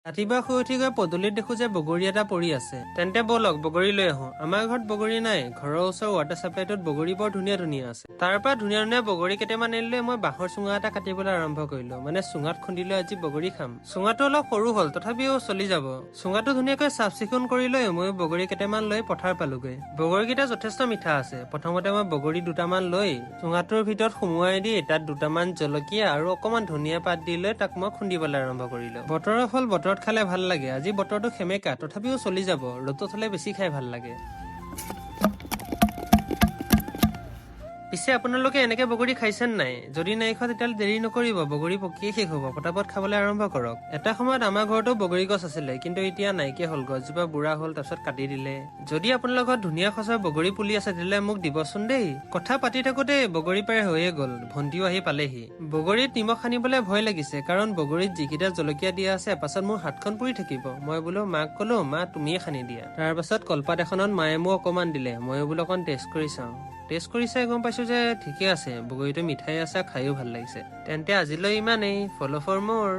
ৰাতিপুৱা শুই উঠি গৈ পদূলিত দেখো যে বগৰী এটা পৰি আছে। তেন্তে বলক বগৰী লৈ আহো। আমাৰ ঘৰত বগৰী নাই। ঘৰৰ ওচৰৰ ৱাটাৰ চাপ্লাইটোত বগৰী বৰ ধুনীয়া ধুনীয়া আছে। তাৰ পৰা ধুনীয়া ধুনীয়া বগৰী কেইটামান আনিলৈ মই বাঁহৰ চুঙা এটা কাটিবলৈ আৰম্ভ কৰিলো। মানে চুঙাত খুন্দিলৈ আজি বগৰী খাম। চুঙাটো অলপ সৰু হল, তথাপিও চলি যাব। চুঙাটো ধুনীয়াকৈ চাফ চিকুণ কৰি লৈ মই বগৰী কেইটামান লৈ পথাৰ পালোগৈ। বগৰীকেইটা যথেষ্ট মিঠা আছে। প্ৰথমতে মই বগৰী দুটামান লৈ চুঙাটোৰ ভিতৰত সুমুৱাই দি তাত দুটামান জলকীয়া আৰু অকমান ধনিয়া পাত দি লৈ তাক মই খুন্দিবলৈ আৰম্ভ কৰিলো। বতৰৰ ফল বতৰত খালে ভাল লাগে। আজি বতৰটো সেমেকা, তথাপিও চলি যাব। ৰ'দত হলে বেছি খাই ভাল লাগে। পিছে আপোনালোকে এনেকে বগৰী খাইছেন নাই? যদি নাই খোৱা তেতিয়াহ'লে দেৰি নকৰিব, বগৰী পকিয়ে শেষ হ'ব। পটাপট খাবলৈ আৰম্ভ কৰক। এটা সময়ত আমাৰ ঘৰতো বগৰী গছ আছিলে, কিন্তু এতিয়া নাইকিয়া হ'ল। গছজোপা বুঢ়া হ'ল, তাৰপিছত কাটি দিলে। যদি আপোনালোকৰ ঘৰত ধুনীয়া সঁচৰ বগৰী পুলি আছে তেতিয়াহ'লে মোক দিবচোন দেই। কথা পাতি থাকোতে বগৰী প্ৰায় হৈয়ে গ'ল। ভন্টিও আহি পালেহি। বগৰীত নিমখ সানিবলৈ ভয় লাগিছে, কাৰণ বগৰীত যিকেইটা জলকীয়া দিয়া আছে পাছত মোৰ হাতখন পুৰি থাকিব। মই বোলো মাক কলো, মা তুমিয়ে সানি দিয়া। তাৰ পাছত কলপাত এখনত মায়ে মোক অকমান দিলে। ময়ো বোলো অকণ টেষ্ট কৰি চাওঁ। টেষ্ট কৰি চাই গম পাইছো যে ঠিকে আছে, বগৰীটো মিঠাই আছে, খায়ো ভাল লাগিছে। তেন্তে আজিলৈ ইমানেই। ফ'ল' ফৰ মোৰ।